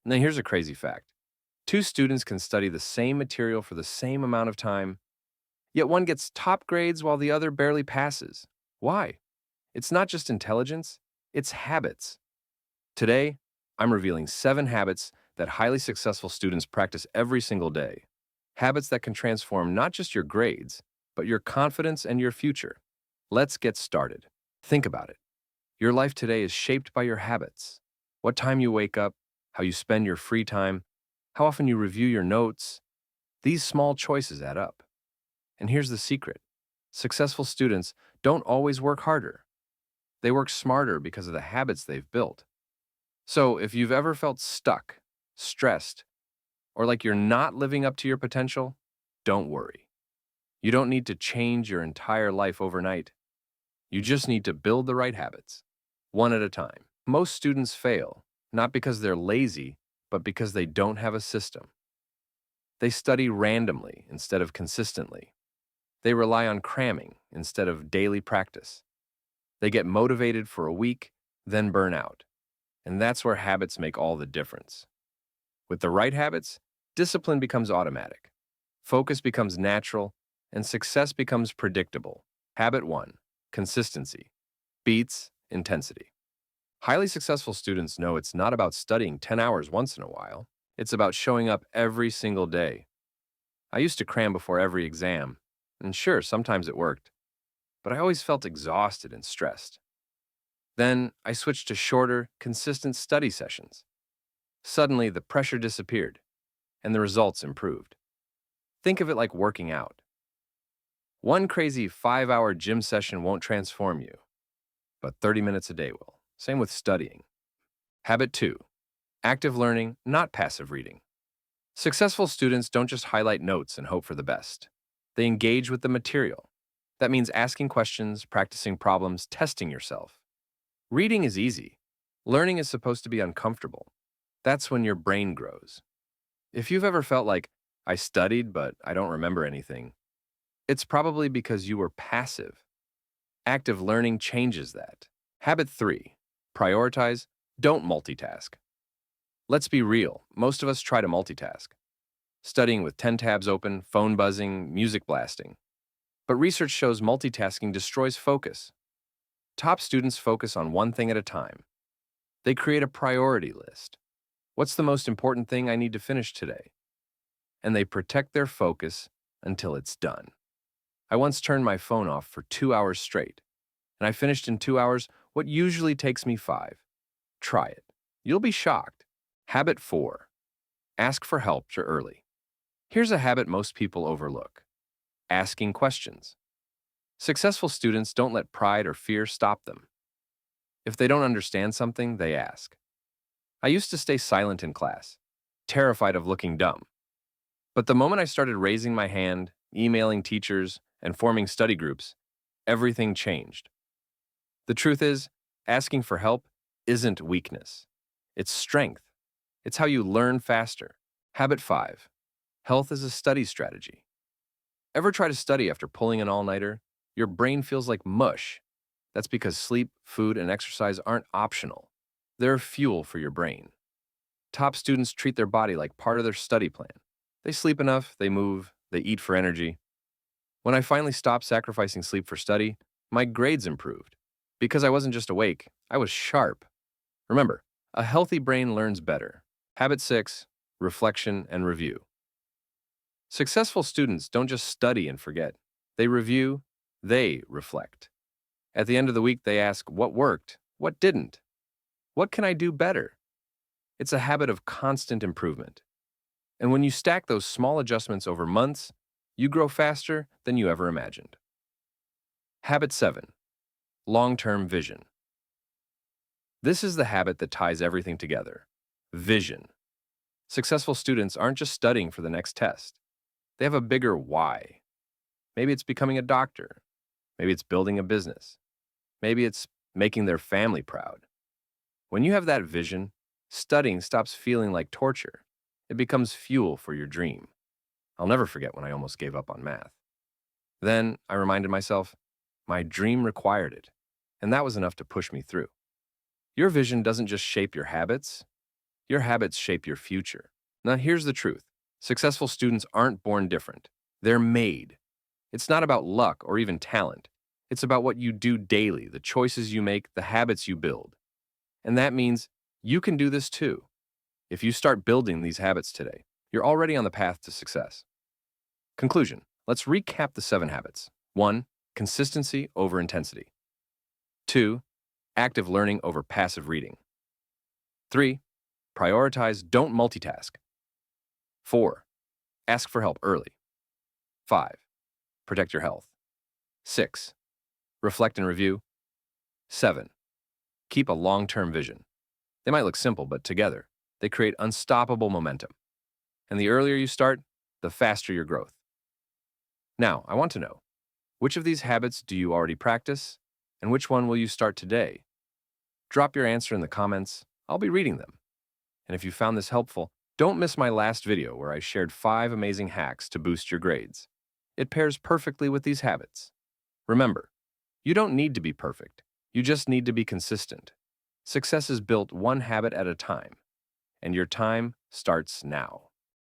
Now, here's a crazy fact. Two students can study the same material for the same amount of time, yet one gets top grades while the other barely passes. Why? It's not just intelligence, it's habits. Today, I'm revealing 7 habits that highly successful students practice every single day. Habits that can transform not just your grades, but your confidence and your future. Let's get started. Think about it. Your life today is shaped by your habits. What time you wake up, how you spend your free time, how often you review your notes. These small choices add up. And here's the secret. Successful students don't always work harder. They work smarter because of the habits they've built. So if you've ever felt stuck, stressed, or like you're not living up to your potential, don't worry. You don't need to change your entire life overnight. You just need to build the right habits, one at a time. Most students fail, not because they're lazy, but because they don't have a system. They study randomly instead of consistently. They rely on cramming instead of daily practice. They get motivated for a week, then burn out. And that's where habits make all the difference. With the right habits, discipline becomes automatic, focus becomes natural, and success becomes predictable. Habit 1. Consistency beats intensity. Highly successful students know it's not about studying 10 hours once in a while. It's about showing up every single day. I used to cram before every exam, and sure, sometimes it worked, but I always felt exhausted and stressed. Then I switched to shorter, consistent study sessions. Suddenly, the pressure disappeared, and the results improved. Think of it like working out. One crazy 5-hour gym session won't transform you, but 30 minutes a day will. Same with studying. Habit 2. Active learning, not passive reading. Successful students don't just highlight notes and hope for the best. They engage with the material. That means asking questions, practicing problems, testing yourself. Reading is easy. Learning is supposed to be uncomfortable. That's when your brain grows. If you've ever felt like, I studied, but I don't remember anything, it's probably because you were passive. Active learning changes that. Habit 3. Prioritize, don't multitask. Let's be real, most of us try to multitask. Studying with 10 tabs open, phone buzzing, music blasting. But research shows multitasking destroys focus. Top students focus on one thing at a time. They create a priority list. What's the most important thing I need to finish today? And they protect their focus until it's done. I once turned my phone off for 2 hours straight, and I finished in 2 hours what usually takes me 5. Try it. You'll be shocked. Habit 4. Ask for help early. Here's a habit most people overlook. Asking questions. Successful students don't let pride or fear stop them. If they don't understand something, they ask. I used to stay silent in class, terrified of looking dumb. But the moment I started raising my hand, emailing teachers, and forming study groups, everything changed. The truth is, asking for help isn't weakness. It's strength. It's how you learn faster. Habit 5. Health is a study strategy. Ever try to study after pulling an all-nighter? Your brain feels like mush. That's because sleep, food, and exercise aren't optional. They're fuel for your brain. Top students treat their body like part of their study plan. They sleep enough, they move, they eat for energy. When I finally stopped sacrificing sleep for study, my grades improved. Because I wasn't just awake, I was sharp. Remember, a healthy brain learns better. Habit 6. Reflection and review. Successful students don't just study and forget. They review, they reflect. At the end of the week, they ask what worked, what didn't, what can I do better? It's a habit of constant improvement. And when you stack those small adjustments over months, you grow faster than you ever imagined. Habit 7. Long-term vision. This is the habit that ties everything together. Vision. Successful students aren't just studying for the next test. They have a bigger why. Maybe it's becoming a doctor. Maybe it's building a business. Maybe it's making their family proud. When you have that vision, studying stops feeling like torture. It becomes fuel for your dream. I'll never forget when I almost gave up on math. Then I reminded myself, my dream required it, and that was enough to push me through. Your vision doesn't just shape your habits, Your habits shape your future. Now, here's the truth. Successful students aren't born different. They're made. It's not about luck or even talent. It's about what you do daily, the choices you make, the habits you build. And that means you can do this too. If you start building these habits today, you're already on the path to success. Conclusion. Let's recap the 7 habits. 1. Consistency over intensity. 2. Active learning over passive reading. 3. Prioritize, don't multitask. 4. Ask for help early. 5. Protect your health. 6. Reflect and review. 7. Keep a long-term vision. They might look simple, but together, they create unstoppable momentum. And the earlier you start, the faster your growth. Now, I want to know, which of these habits do you already practice, and which one will you start today? Drop your answer in the comments. I'll be reading them. And if you found this helpful, don't miss my last video where I shared 5 amazing hacks to boost your grades. It pairs perfectly with these habits. Remember, you don't need to be perfect. You just need to be consistent. Success is built one habit at a time, and your time starts now.